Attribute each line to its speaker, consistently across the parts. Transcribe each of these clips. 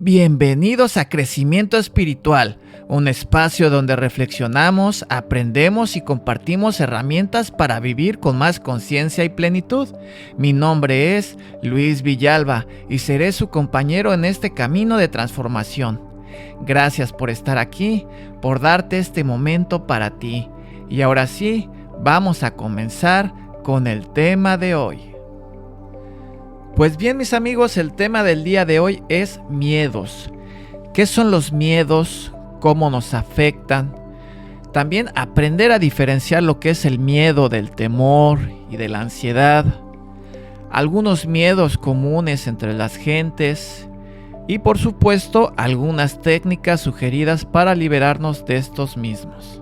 Speaker 1: Bienvenidos a Crecimiento Espiritual, un espacio donde reflexionamos, aprendemos y compartimos herramientas para vivir con más conciencia y plenitud. Mi nombre es Luis Villalba y seré su compañero en este camino de transformación. Gracias por estar aquí, por darte este momento para ti. Y ahora sí, vamos a comenzar con el tema de hoy. Pues bien, mis amigos, el tema del día de hoy es miedos. ¿Qué son los miedos? ¿Cómo nos afectan? También aprender a diferenciar lo que es el miedo del temor y de la ansiedad. Algunos miedos comunes entre las gentes. Y por supuesto, algunas técnicas sugeridas para liberarnos de estos mismos.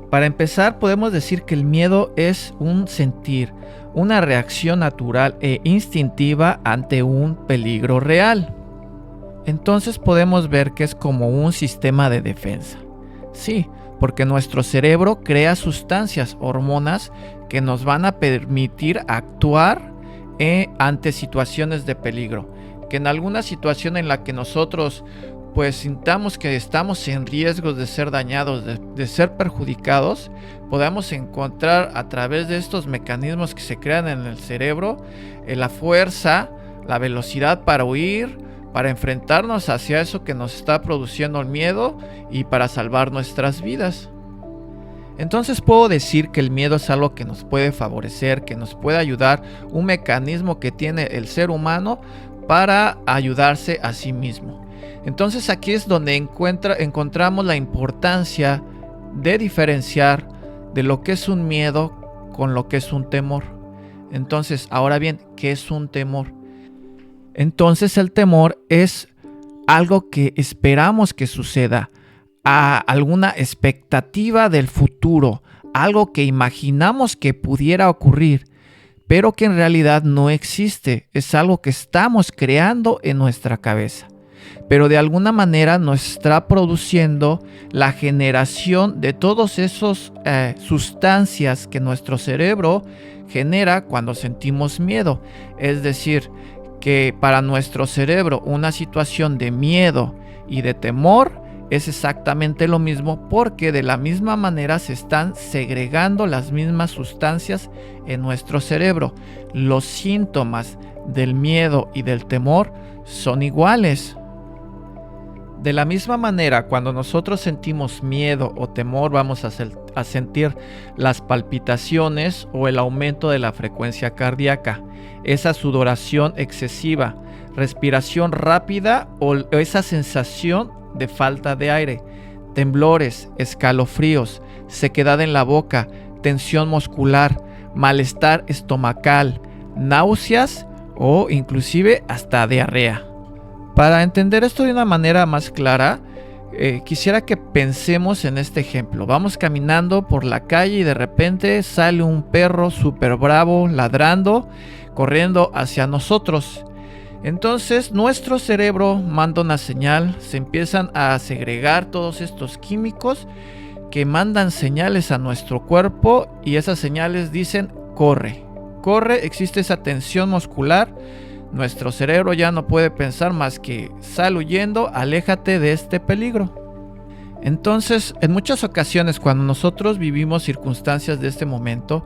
Speaker 1: Para empezar, podemos decir que el miedo es un sentir, una reacción natural e instintiva ante un peligro real. Entonces podemos ver que es como un sistema de defensa. Sí, porque nuestro cerebro crea sustancias, hormonas, que nos van a permitir actuar ante situaciones de peligro. Que en alguna situación en la que nosotros pues sintamos que estamos en riesgo de ser dañados, de ser perjudicados, podamos encontrar a través de estos mecanismos que se crean en el cerebro, la fuerza, la velocidad para huir, para enfrentarnos hacia eso que nos está produciendo el miedo y para salvar nuestras vidas. Entonces puedo decir que el miedo es algo que nos puede favorecer, que nos puede ayudar, un mecanismo que tiene el ser humano para ayudarse a sí mismo. Entonces aquí es donde encontramos la importancia de diferenciar de lo que es un miedo con lo que es un temor. Entonces, ahora bien, ¿qué es un temor? Entonces el temor es algo que esperamos que suceda, a alguna expectativa del futuro, algo que imaginamos que pudiera ocurrir, pero que en realidad no existe, es algo que estamos creando en nuestra cabeza. Pero de alguna manera nos está produciendo la generación de todas esas sustancias que nuestro cerebro genera cuando sentimos miedo. Es decir, que para nuestro cerebro una situación de miedo y de temor es exactamente lo mismo, porque de la misma manera se están segregando las mismas sustancias en nuestro cerebro. Los síntomas del miedo y del temor son iguales. De la misma manera, cuando nosotros sentimos miedo o temor, vamos a sentir las palpitaciones o el aumento de la frecuencia cardíaca, esa sudoración excesiva, respiración rápida o esa sensación de falta de aire, temblores, escalofríos, sequedad en la boca, tensión muscular, malestar estomacal, náuseas o inclusive hasta diarrea. Para entender esto de una manera más clara, quisiera que pensemos en este ejemplo. Vamos caminando por la calle y de repente sale un perro súper bravo, ladrando, corriendo hacia nosotros. Entonces nuestro cerebro manda una señal, se empiezan a segregar todos estos químicos que mandan señales a nuestro cuerpo y esas señales dicen corre, corre, existe esa tensión muscular. Nuestro cerebro ya no puede pensar más que sal huyendo, aléjate de este peligro. Entonces, en muchas ocasiones cuando nosotros vivimos circunstancias de este momento,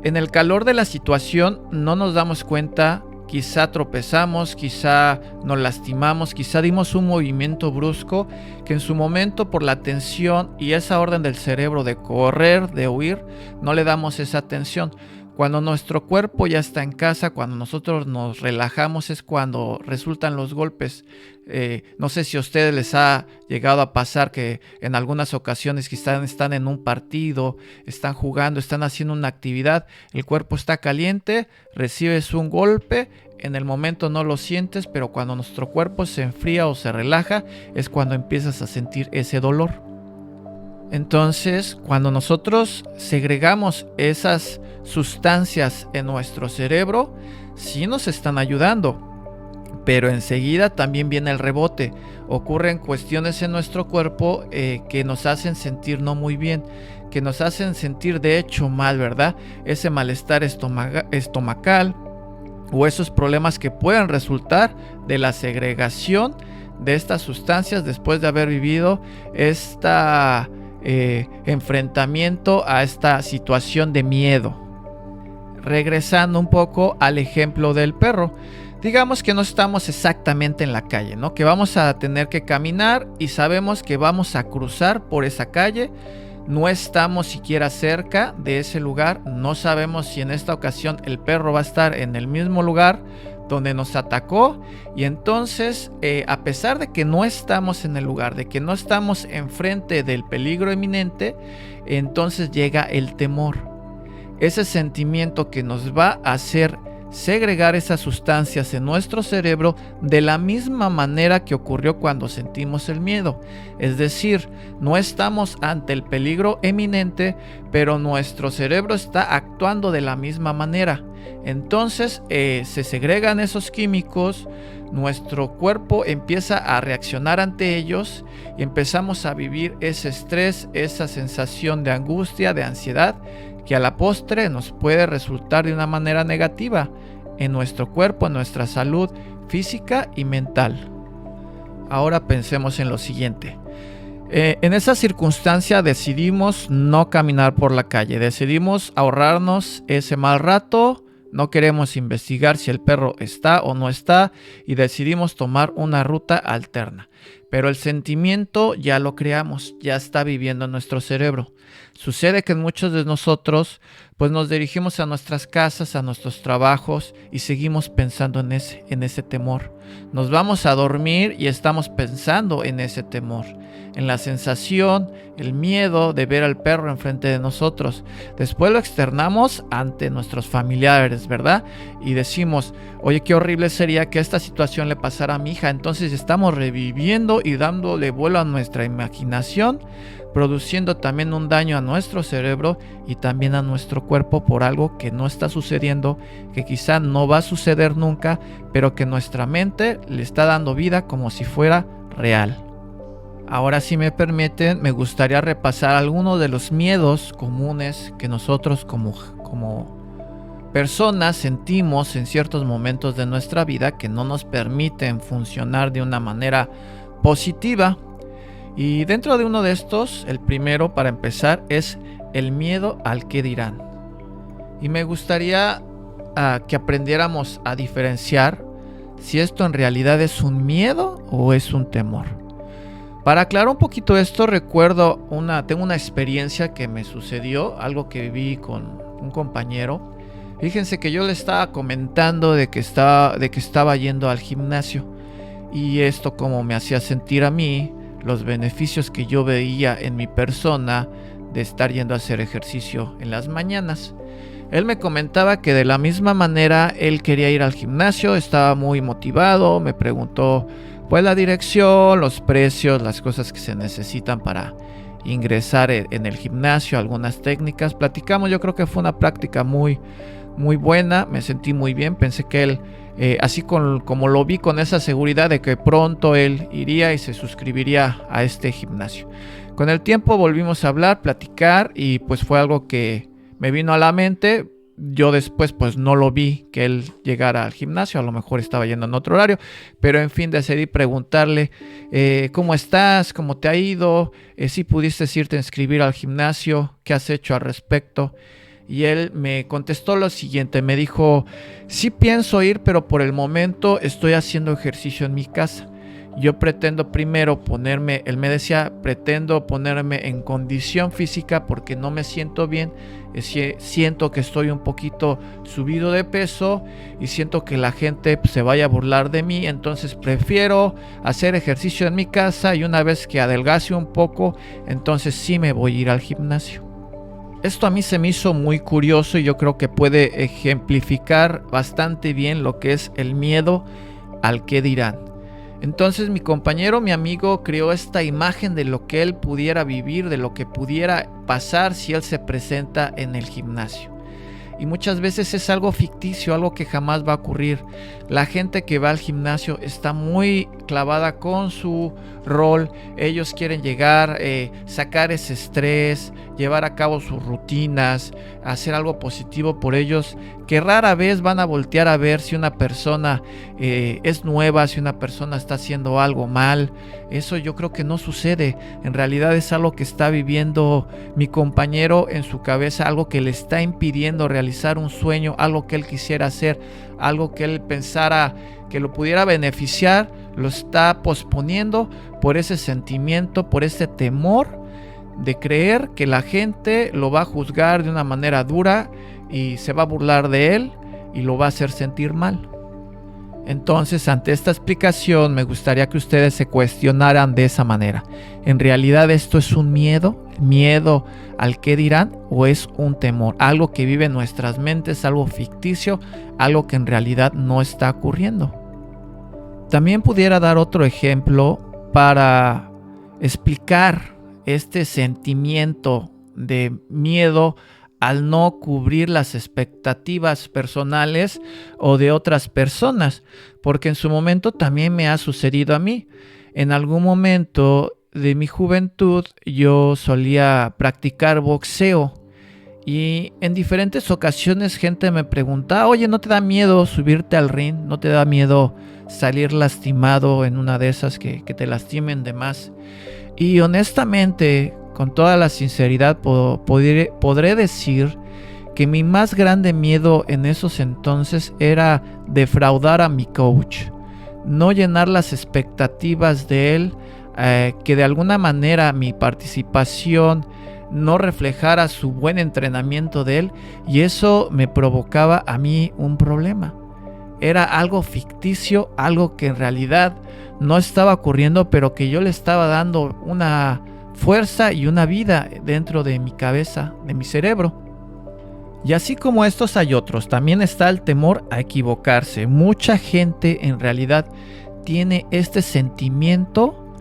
Speaker 1: en el calor de la situación no nos damos cuenta, quizá tropezamos, quizá nos lastimamos, quizá dimos un movimiento brusco que en su momento por la tensión y esa orden del cerebro de correr, de huir, no le damos esa atención. Cuando nuestro cuerpo ya está en casa, cuando nosotros nos relajamos es cuando resultan los golpes. No sé si a ustedes les ha llegado a pasar que en algunas ocasiones quizás están en un partido, están jugando, están haciendo una actividad, el cuerpo está caliente, recibes un golpe, en el momento no lo sientes, pero cuando nuestro cuerpo se enfría o se relaja es cuando empiezas a sentir ese dolor. Entonces, cuando nosotros segregamos esas sustancias en nuestro cerebro, sí nos están ayudando, pero enseguida también viene el rebote. Ocurren cuestiones en nuestro cuerpo que nos hacen sentir no muy bien, que nos hacen sentir de hecho mal, ¿verdad? Ese malestar estomacal, o esos problemas que pueden resultar de la segregación de estas sustancias después de haber vivido este enfrentamiento a esta situación de miedo. Regresando un poco al ejemplo del perro, digamos que no estamos exactamente en la calle, ¿no? Que vamos a tener que caminar y sabemos que vamos a cruzar por esa calle. No estamos siquiera cerca de ese lugar, no sabemos si en esta ocasión el perro va a estar en el mismo lugar donde nos atacó, y entonces a pesar de que no estamos en el lugar, de que no estamos enfrente del peligro inminente, entonces llega el temor, ese sentimiento que nos va a hacer segregar esas sustancias en nuestro cerebro de la misma manera que ocurrió cuando sentimos el miedo. Es decir, no estamos ante el peligro eminente, pero nuestro cerebro está actuando de la misma manera. Entonces se segregan esos químicos, nuestro cuerpo empieza a reaccionar ante ellos y empezamos a vivir ese estrés, esa sensación de angustia, de ansiedad, que a la postre nos puede resultar de una manera negativa en nuestro cuerpo, en nuestra salud física y mental. Ahora pensemos en lo siguiente. En esa circunstancia decidimos no caminar por la calle, decidimos ahorrarnos ese mal rato, no queremos investigar si el perro está o no está y decidimos tomar una ruta alterna. Pero el sentimiento ya lo creamos, ya está viviendo en nuestro cerebro. Sucede que muchos de nosotros pues nos dirigimos a nuestras casas, a nuestros trabajos y seguimos pensando en ese temor. Nos vamos a dormir y estamos pensando en ese temor, en la sensación, el miedo de ver al perro enfrente de nosotros. Después lo externamos ante nuestros familiares, ¿verdad? Y decimos, oye, qué horrible sería que esta situación le pasara a mi hija. Entonces estamos reviviendo y dándole vuelo a nuestra imaginación, produciendo también un daño a nuestro cerebro y también a nuestro cuerpo por algo que no está sucediendo, que quizá no va a suceder nunca, pero que nuestra mente le está dando vida como si fuera real. Ahora, si me permiten, me gustaría repasar algunos de los miedos comunes que nosotros como personas sentimos en ciertos momentos de nuestra vida que no nos permiten funcionar de una manera positiva. Y dentro de uno de estos, el primero para empezar es el miedo al qué dirán. Y me gustaría que aprendiéramos a diferenciar si esto en realidad es un miedo o es un temor. Para aclarar un poquito esto, tengo una experiencia que me sucedió, algo que viví con un compañero. Fíjense que yo le estaba comentando de que estaba yendo al gimnasio, y esto como me hacía sentir a mí, los beneficios que yo veía en mi persona de estar yendo a hacer ejercicio en las mañanas. Él me comentaba que de la misma manera él quería ir al gimnasio, estaba muy motivado, me preguntó pues la dirección, los precios, las cosas que se necesitan para ingresar en el gimnasio, algunas técnicas. Platicamos, yo creo que fue una práctica muy, muy buena, me sentí muy bien, pensé que él, así como lo vi con esa seguridad de que pronto él iría y se suscribiría a este gimnasio. Con el tiempo volvimos a hablar, platicar, y pues fue algo que me vino a la mente. Yo después pues no lo vi que él llegara al gimnasio, a lo mejor estaba yendo en otro horario, pero en fin decidí preguntarle, ¿cómo estás? ¿Cómo te ha ido? ¿Si pudiste irte a inscribir al gimnasio? ¿Qué has hecho al respecto? Y él me contestó lo siguiente, me dijo, sí pienso ir, pero por el momento estoy haciendo ejercicio en mi casa. Yo pretendo primero él me decía, pretendo ponerme en condición física porque no me siento bien, siento que estoy un poquito subido de peso y siento que la gente se vaya a burlar de mí, entonces prefiero hacer ejercicio en mi casa y una vez que adelgace un poco, entonces sí me voy a ir al gimnasio. Esto a mí se me hizo muy curioso y yo creo que puede ejemplificar bastante bien lo que es el miedo al qué dirán. Entonces mi compañero, mi amigo, creó esta imagen de lo que él pudiera vivir, de lo que pudiera pasar si él se presenta en el gimnasio. y muchas veces es algo ficticio, algo que jamás va a ocurrir. La gente que va al gimnasio está muy clavada con su rol. Ellos quieren llegar, sacar ese estrés, llevar a cabo sus rutinas, hacer algo positivo por ellos, que rara vez van a voltear a ver si una persona es nueva, si una persona está haciendo algo mal. Eso yo creo que no sucede. En realidad es algo que está viviendo mi compañero en su cabeza, algo que le está impidiendo realizar un sueño, algo que él quisiera hacer, algo que él pensara que lo pudiera beneficiar, lo está posponiendo por ese sentimiento, por ese temor de creer que la gente lo va a juzgar de una manera dura y se va a burlar de él y lo va a hacer sentir mal. Entonces, ante esta explicación, me gustaría que ustedes se cuestionaran de esa manera. ¿En realidad esto es un miedo al qué dirán, o es un temor, algo que vive en nuestras mentes, algo ficticio, algo que en realidad no está ocurriendo? También pudiera dar otro ejemplo para explicar este sentimiento de miedo al no cubrir las expectativas personales o de otras personas, porque en su momento también me ha sucedido a mí. En algún momento de mi juventud yo solía practicar boxeo y en diferentes ocasiones gente me preguntaba: oye, ¿no te da miedo subirte al ring? ¿No te da miedo salir lastimado en una de esas que te lastimen de más? Y honestamente, con toda la sinceridad, podré decir que mi más grande miedo en esos entonces era defraudar a mi coach, no llenar las expectativas de él, que de alguna manera mi participación no reflejara su buen entrenamiento de él, y eso me provocaba a mí un problema. Era algo ficticio, algo que en realidad no estaba ocurriendo, pero que yo le estaba dando una fuerza y una vida dentro de mi cabeza, de mi cerebro. Y así como estos hay otros. También está el temor a equivocarse. Mucha gente en realidad tiene este sentimiento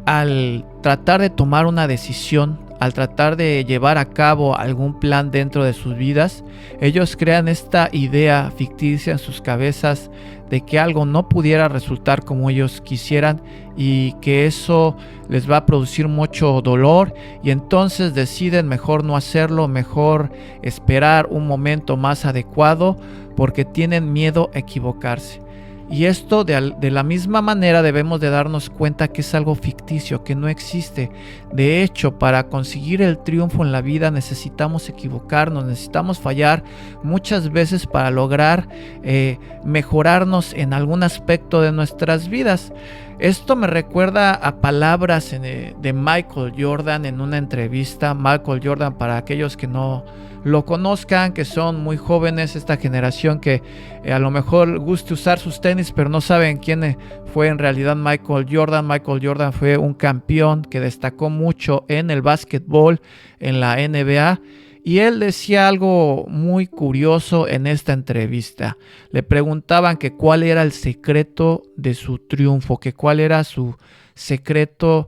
Speaker 1: al tratar de tomar una decisión, al tratar de llevar a cabo algún plan dentro de sus vidas. Ellos crean esta idea ficticia en sus cabezas de que algo no pudiera resultar como ellos quisieran y que eso les va a producir mucho dolor, y entonces deciden mejor no hacerlo, mejor esperar un momento más adecuado porque tienen miedo a equivocarse. Y esto de la misma manera debemos de darnos cuenta que es algo ficticio, que no existe. De hecho, para conseguir el triunfo en la vida necesitamos equivocarnos, necesitamos fallar muchas veces para lograr mejorarnos en algún aspecto de nuestras vidas. Esto me recuerda a palabras de Michael Jordan en una entrevista. Michael Jordan, para aquellos que no lo conozcan, que son muy jóvenes, esta generación que a lo mejor guste usar sus tenis, pero no saben quién fue en realidad Michael Jordan. Michael Jordan fue un campeón que destacó mucho en el básquetbol, en la NBA. Y él decía algo muy curioso en esta entrevista. Le preguntaban que cuál era el secreto de su triunfo, que cuál era su secreto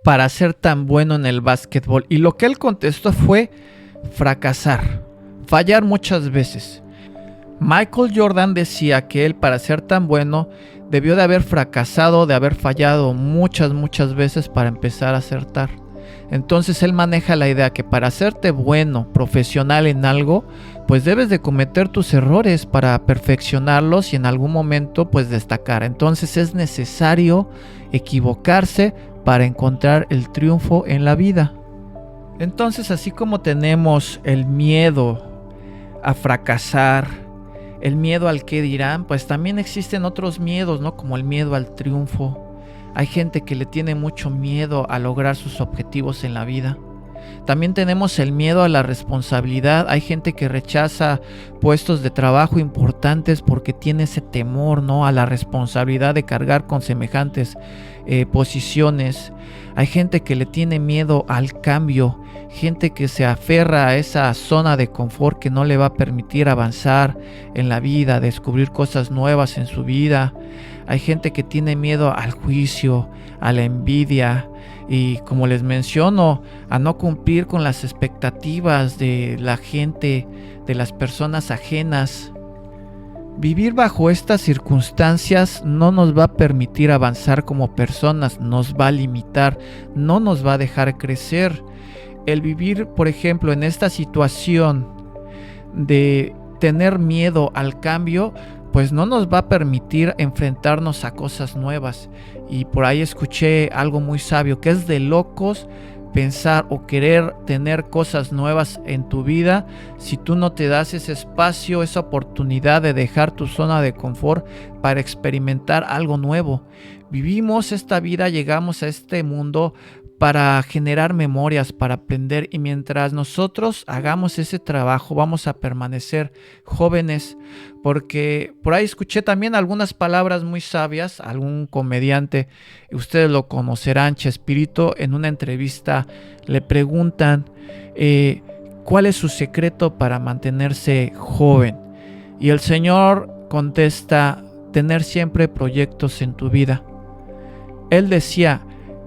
Speaker 1: para ser tan bueno en el básquetbol. Y lo que él contestó fue fracasar, fallar muchas veces. Michael Jordan decía que él, para ser tan bueno, debió de haber fracasado, de haber fallado muchas veces para empezar a acertar. Entonces él maneja la idea que para hacerte bueno, profesional en algo, pues debes de cometer tus errores para perfeccionarlos y en algún momento pues destacar. Entonces es necesario equivocarse para encontrar el triunfo en la vida. Entonces, así como tenemos el miedo a fracasar, el miedo al qué dirán, pues también existen otros miedos, ¿no? Como el miedo al triunfo. Hay gente que le tiene mucho miedo a lograr sus objetivos en la vida. También tenemos el miedo a la responsabilidad. Hay gente que rechaza puestos de trabajo importantes porque tiene ese temor, ¿no?, a la responsabilidad de cargar con semejantes posiciones. Hay gente que le tiene miedo al cambio, gente que se aferra a esa zona de confort que no le va a permitir avanzar en la vida, descubrir cosas nuevas en su vida. Hay gente que tiene miedo al juicio, a la envidia y, como les menciono, a no cumplir con las expectativas de la gente, de las personas ajenas. Vivir bajo estas circunstancias no nos va a permitir avanzar como personas, nos va a limitar, no nos va a dejar crecer. El vivir, por ejemplo, en esta situación de tener miedo al cambio, pues no nos va a permitir enfrentarnos a cosas nuevas. Y por ahí escuché algo muy sabio, que es de locos pensar o querer tener cosas nuevas en tu vida si tú no te das ese espacio, esa oportunidad de dejar tu zona de confort para experimentar algo nuevo. Vivimos esta vida, llegamos a este mundo para generar memorias, para aprender, y mientras nosotros hagamos ese trabajo vamos a permanecer jóvenes, porque por ahí escuché también algunas palabras muy sabias. Algún comediante, ustedes lo conocerán, Chespirito, en una entrevista le preguntan ¿cuál es su secreto para mantenerse joven? Y el señor contesta: tener siempre proyectos en tu vida. Él decía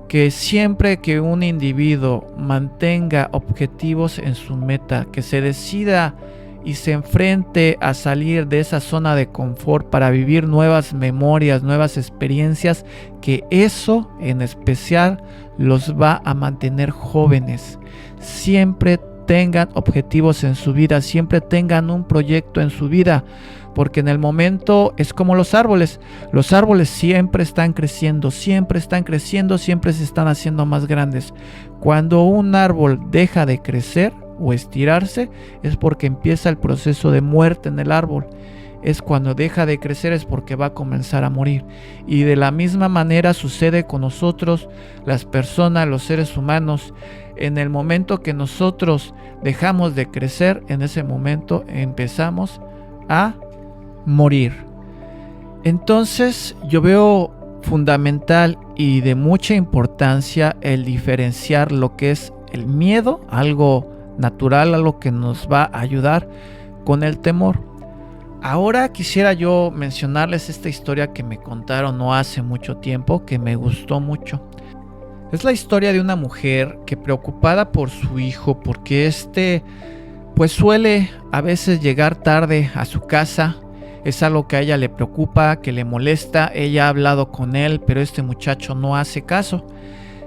Speaker 1: que siempre que un individuo mantenga objetivos en su meta, que se decida y se enfrente a salir de esa zona de confort para vivir nuevas memorias, nuevas experiencias, que eso en especial los va a mantener jóvenes. Siempre tengan objetivos en su vida, siempre tengan un proyecto en su vida, porque en el momento es como los árboles siempre están creciendo, siempre se están haciendo más grandes. Cuando un árbol deja de crecer o estirarse, es porque empieza el proceso de muerte en el árbol. Es cuando deja de crecer, es porque va a comenzar a morir. Y de la misma manera sucede con nosotros, las personas, los seres humanos. En el momento que nosotros dejamos de crecer, en ese momento empezamos a morir. Entonces yo veo fundamental y de mucha importancia el diferenciar lo que es el miedo, algo natural, algo que nos va a ayudar, con el temor. Ahora quisiera yo mencionarles esta historia que me contaron no hace mucho tiempo, que me gustó mucho. Es la historia de una mujer que, preocupada por su hijo, porque pues suele a veces llegar tarde a su casa. Es algo que a ella le preocupa, que le molesta. Ella ha hablado con él, pero este muchacho no hace caso.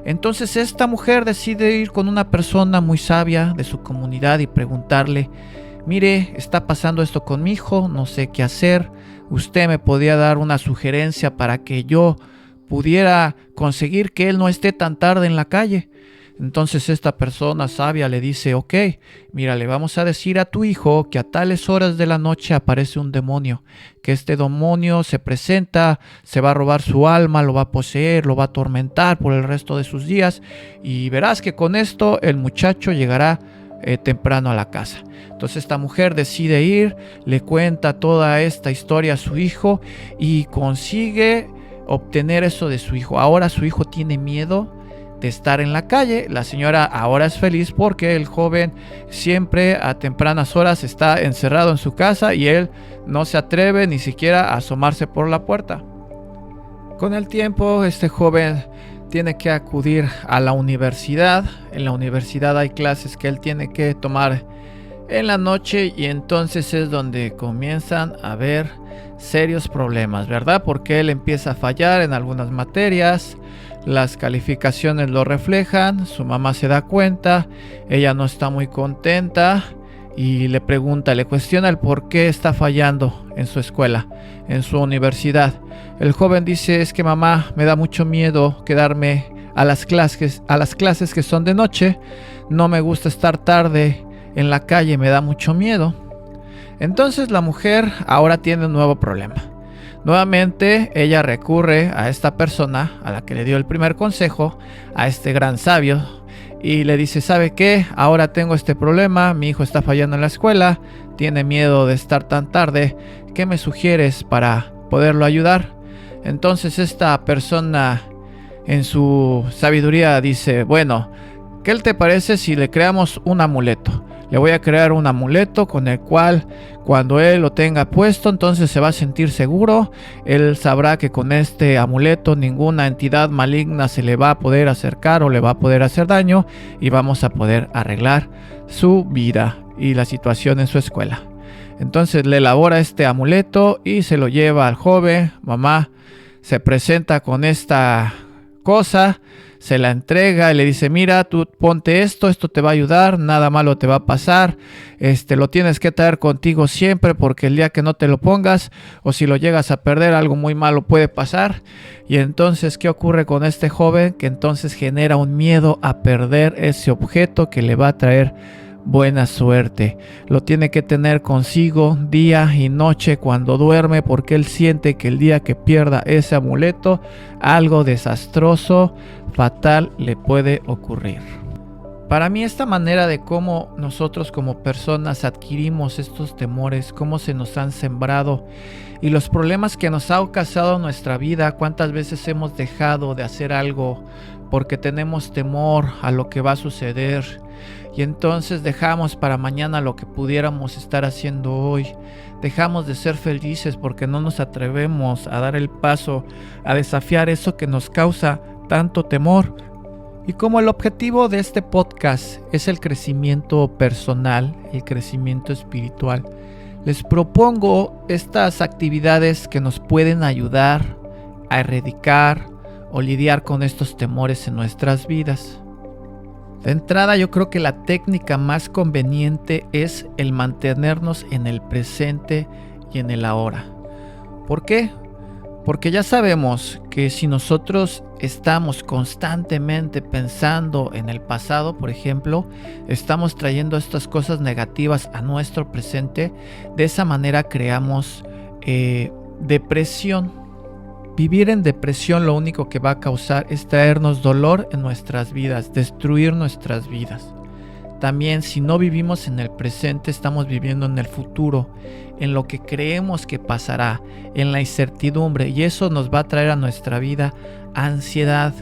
Speaker 1: Entonces esta mujer decide ir con una persona muy sabia de su comunidad y preguntarle: mire, está pasando esto con mi hijo, no sé qué hacer. ¿Usted me podría dar una sugerencia para que yo pudiera conseguir que él no esté tan tarde en la calle? Entonces esta persona sabia le dice: ok, mira, le vamos a decir a tu hijo que a tales horas de la noche aparece un demonio, que este demonio se presenta, se va a robar su alma, lo va a poseer, lo va a atormentar por el resto de sus días, y verás que con esto el muchacho llegará temprano a la casa. Entonces esta mujer decide ir, le cuenta toda esta historia a su hijo y consigue obtener eso de su hijo. Ahora su hijo tiene miedo de estar en la calle. La señora ahora es feliz porque el joven siempre a tempranas horas está encerrado en su casa y él no se atreve ni siquiera a asomarse por la puerta. Con el tiempo este joven tiene que acudir a la universidad. En la universidad hay clases que él tiene que tomar en la noche, y entonces es donde comienzan a haber serios problemas, ¿verdad? Porque él empieza a fallar en algunas materias, las calificaciones lo reflejan, su mamá se da cuenta, ella no está muy contenta y le pregunta, le cuestiona el por qué está fallando en su escuela, en su universidad. El joven dice: es que mamá, me da mucho miedo quedarme a las clases que son de noche, no me gusta estar tarde en la calle, me da mucho miedo. Entonces la mujer ahora tiene un nuevo problema. Nuevamente ella recurre a esta persona a la que le dio el primer consejo, a este gran sabio, y le dice: ¿sabe qué? Ahora tengo este problema, mi hijo está fallando en la escuela, tiene miedo de estar tan tarde, ¿qué me sugieres para poderlo ayudar? Entonces esta persona en su sabiduría dice: bueno, ¿qué te parece si le creamos un amuleto? Le voy a crear un amuleto con el cual cuando él lo tenga puesto, entonces se va a sentir seguro. Él sabrá que con este amuleto ninguna entidad maligna se le va a poder acercar o le va a poder hacer daño, y vamos a poder arreglar su vida y la situación en su escuela. Entonces le elabora este amuleto y se lo lleva al joven. Mamá se presenta con esta cosa, se la entrega y le dice: mira, tú ponte esto te va a ayudar, nada malo te va a pasar, lo tienes que traer contigo siempre, porque el día que no te lo pongas, o si lo llegas a perder, algo muy malo puede pasar. Y entonces, ¿qué ocurre con este joven? Que entonces genera un miedo a perder ese objeto que le va a traer buena suerte. Lo tiene que tener consigo día y noche cuando duerme, porque él siente que el día que pierda ese amuleto, algo desastroso, fatal le puede ocurrir. Para mí, esta manera de cómo nosotros como personas adquirimos estos temores, cómo se nos han sembrado y los problemas que nos ha ocasionado en nuestra vida, cuántas veces hemos dejado de hacer algo porque tenemos temor a lo que va a suceder, y entonces dejamos para mañana lo que pudiéramos estar haciendo hoy. Dejamos de ser felices porque no nos atrevemos a dar el paso, a desafiar eso que nos causa tanto temor. Y como el objetivo de este podcast es el crecimiento personal, el crecimiento espiritual, les propongo estas actividades que nos pueden ayudar a erradicar o lidiar con estos temores en nuestras vidas. De entrada, yo creo que la técnica más conveniente es el mantenernos en el presente y en el ahora. ¿Por qué? Porque ya sabemos que si nosotros estamos constantemente pensando en el pasado, por ejemplo, estamos trayendo estas cosas negativas a nuestro presente. De esa manera creamos depresión. Vivir en depresión lo único que va a causar es traernos dolor en nuestras vidas, destruir nuestras vidas. También, si no vivimos en el presente, estamos viviendo en el futuro, en lo que creemos que pasará, en la incertidumbre, y eso nos va a traer a nuestra vida ansiedad.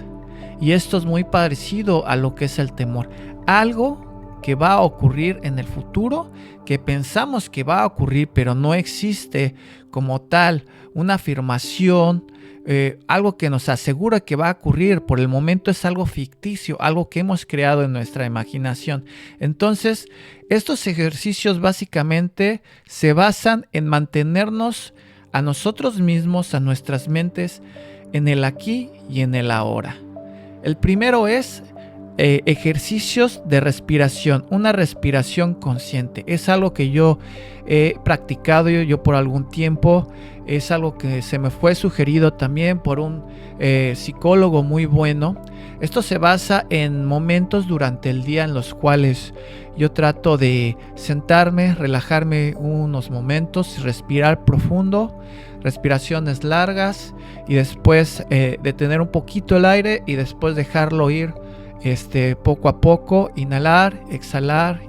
Speaker 1: Y esto es muy parecido a lo que es el temor. Algo que va a ocurrir en el futuro, que pensamos que va a ocurrir, pero no existe como tal una afirmación, algo que nos asegura que va a ocurrir. Por el momento es algo ficticio, algo que hemos creado en nuestra imaginación. Entonces, estos ejercicios básicamente se basan en mantenernos a nosotros mismos, a nuestras mentes, en el aquí y en el ahora. El primero es ejercicios de respiración, una respiración consciente. Es algo que yo he practicado yo por algún tiempo. Es algo que se me fue sugerido también por un psicólogo muy bueno. Esto se basa en momentos durante el día en los cuales yo trato de sentarme, relajarme unos momentos, respirar profundo, respiraciones largas, y después detener un poquito el aire y después dejarlo ir poco a poco, inhalar, exhalar,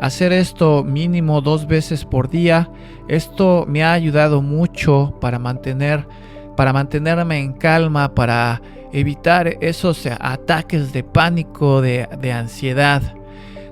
Speaker 1: hacer esto mínimo 2 veces por día. Esto me ha ayudado mucho para mantenerme en calma, para evitar esos ataques de pánico, de ansiedad.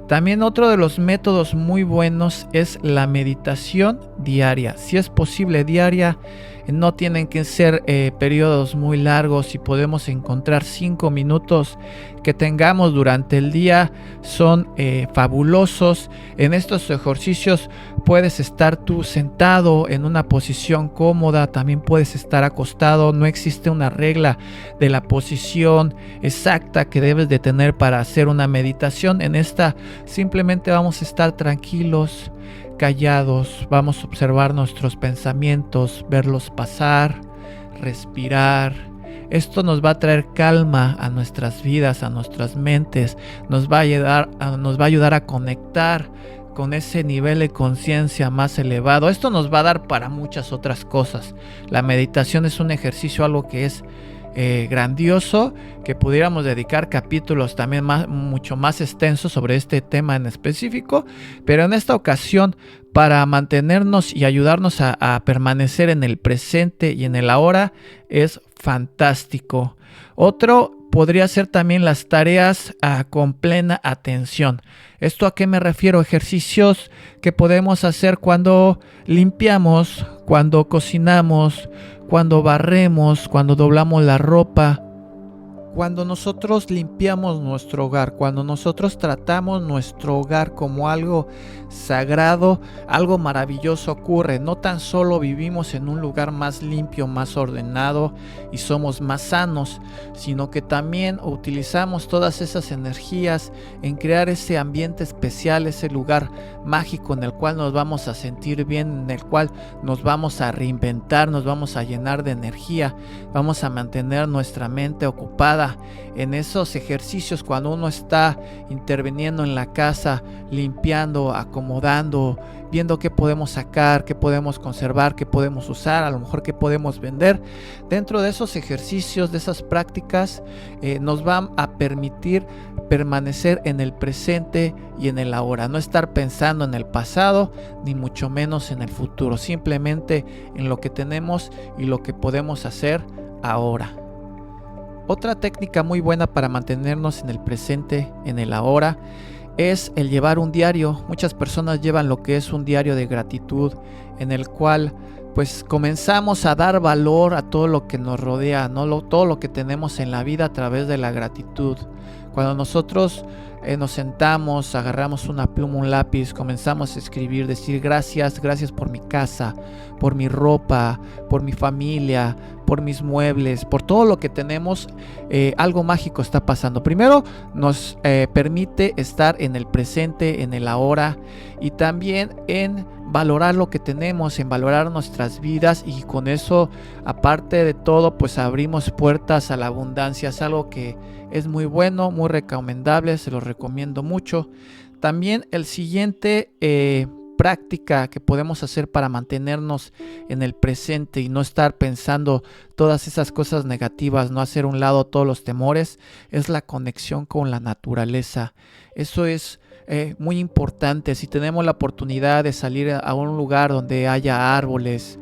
Speaker 1: También otro de los métodos muy buenos es la meditación diaria. Si es posible diaria, no tienen que ser periodos muy largos. Si podemos encontrar 5 minutos que tengamos durante el día, son fabulosos. En estos ejercicios puedes estar tú sentado en una posición cómoda, también puedes estar acostado. No existe una regla de la posición exacta que debes de tener para hacer una meditación. En esta simplemente vamos a estar tranquilos, callados, vamos a observar nuestros pensamientos, verlos pasar, respirar. Esto nos va a traer calma a nuestras vidas, a nuestras mentes, nos va a ayudar a conectar con ese nivel de conciencia más elevado. Esto nos va a dar para muchas otras cosas. La meditación es un ejercicio, algo que es grandioso, que pudiéramos dedicar capítulos también mucho más extensos sobre este tema en específico, pero en esta ocasión, para mantenernos y ayudarnos a permanecer en el presente y en el ahora, es fantástico. Otro podría ser también las tareas con plena atención. ¿Esto a qué me refiero? Ejercicios que podemos hacer cuando limpiamos, cuando cocinamos, cuando barremos, cuando doblamos la ropa. Cuando nosotros limpiamos nuestro hogar, cuando nosotros tratamos nuestro hogar como algo sagrado, algo maravilloso ocurre. No tan solo vivimos en un lugar más limpio, más ordenado y somos más sanos, sino que también utilizamos todas esas energías en crear ese ambiente especial, ese lugar mágico en el cual nos vamos a sentir bien, en el cual nos vamos a reinventar, nos vamos a llenar de energía, vamos a mantener nuestra mente ocupada en esos ejercicios. Cuando uno está interviniendo en la casa, limpiando, acomodando, viendo qué podemos sacar, qué podemos conservar, qué podemos usar, a lo mejor qué podemos vender. Dentro de esos ejercicios, de esas prácticas, nos van a permitir permanecer en el presente y en el ahora, no estar pensando en el pasado ni mucho menos en el futuro, simplemente en lo que tenemos y lo que podemos hacer ahora. Otra técnica muy buena para mantenernos en el presente, en el ahora, es el llevar un diario. Muchas personas llevan lo que es un diario de gratitud, en el cual pues comenzamos a dar valor a todo lo que nos rodea, todo lo que tenemos en la vida a través de la gratitud. Cuando nosotros nos sentamos, agarramos una pluma, un lápiz, comenzamos a escribir, decir gracias por mi casa, por mi ropa, por mi familia, por mis muebles, por todo lo que tenemos, algo mágico está pasando. Primero nos permite estar en el presente, en el ahora, y también en valorar lo que tenemos, en valorar nuestras vidas, y con eso, aparte de todo, pues abrimos puertas a la abundancia. Es algo que es muy bueno, muy recomendable, se lo recomiendo mucho. También el siguiente práctica que podemos hacer para mantenernos en el presente y no estar pensando todas esas cosas negativas, no hacer a un lado todos los temores, es la conexión con la naturaleza. Eso es muy importante. Si tenemos la oportunidad de salir a un lugar donde haya árboles,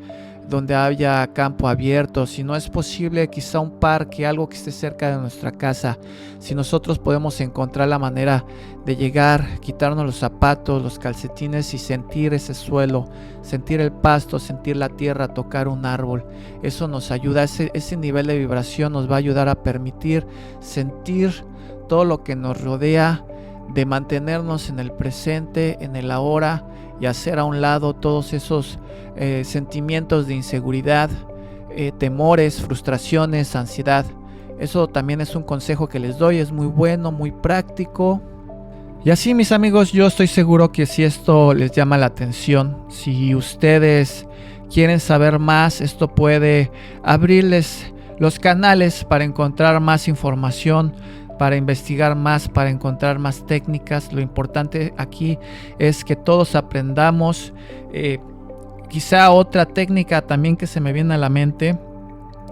Speaker 1: donde haya campo abierto, si no es posible quizá un parque, algo que esté cerca de nuestra casa, si nosotros podemos encontrar la manera de llegar, quitarnos los zapatos, los calcetines y sentir ese suelo, sentir el pasto, sentir la tierra, tocar un árbol, eso nos ayuda. Ese nivel de vibración nos va a ayudar a permitir sentir todo lo que nos rodea, de mantenernos en el presente, en el ahora, y hacer a un lado todos esos sentimientos de inseguridad, temores, frustraciones, ansiedad. Eso también es un consejo que les doy, es muy bueno, muy práctico. Y así, mis amigos, yo estoy seguro que si esto les llama la atención, si ustedes quieren saber más, esto puede abrirles los canales para encontrar más información, para investigar más, para encontrar más técnicas. Lo importante aquí es que todos aprendamos. Quizá otra técnica también que se me viene a la mente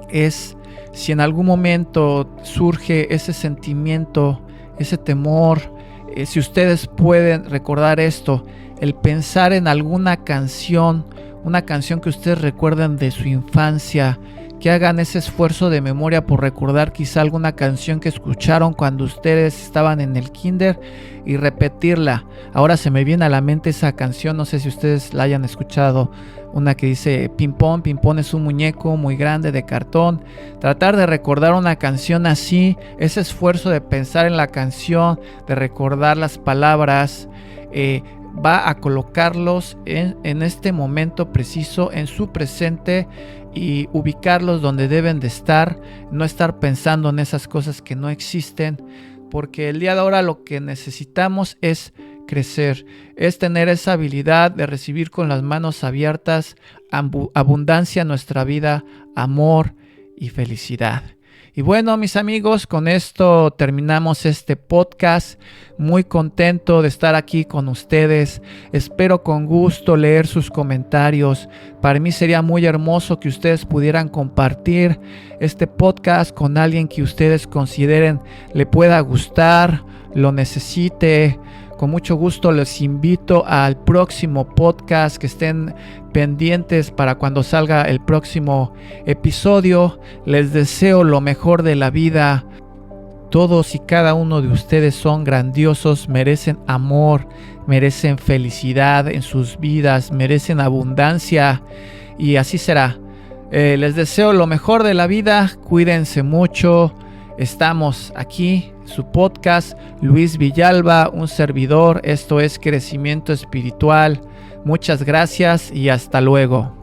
Speaker 1: es si en algún momento surge ese sentimiento, ese temor, si ustedes pueden recordar esto, el pensar en alguna canción, una canción que ustedes recuerden de su infancia, que hagan ese esfuerzo de memoria por recordar quizá alguna canción que escucharon cuando ustedes estaban en el kinder y repetirla. Ahora se me viene a la mente esa canción, no sé si ustedes la hayan escuchado, una que dice Pimpón. Pimpón es un muñeco muy grande de cartón. Tratar de recordar una canción así, ese esfuerzo de pensar en la canción, de recordar las palabras, va a colocarlos en este momento preciso, en su presente, y ubicarlos donde deben de estar, no estar pensando en esas cosas que no existen, porque el día de ahora lo que necesitamos es crecer, es tener esa habilidad de recibir con las manos abiertas abundancia en nuestra vida, amor y felicidad. Y bueno, mis amigos, con esto terminamos este podcast. Muy contento de estar aquí con ustedes. Espero con gusto leer sus comentarios. Para mí sería muy hermoso que ustedes pudieran compartir este podcast con alguien que ustedes consideren le pueda gustar, lo necesite. Con mucho gusto les invito al próximo podcast, que estén pendientes para cuando salga el próximo episodio. Les deseo lo mejor de la vida. Todos y cada uno de ustedes son grandiosos, merecen amor, merecen felicidad en sus vidas, merecen abundancia y así será. Les deseo lo mejor de la vida, cuídense mucho. Estamos aquí, su podcast, Luis Villalba, un servidor. Esto es Crecimiento Espiritual. Muchas gracias y hasta luego.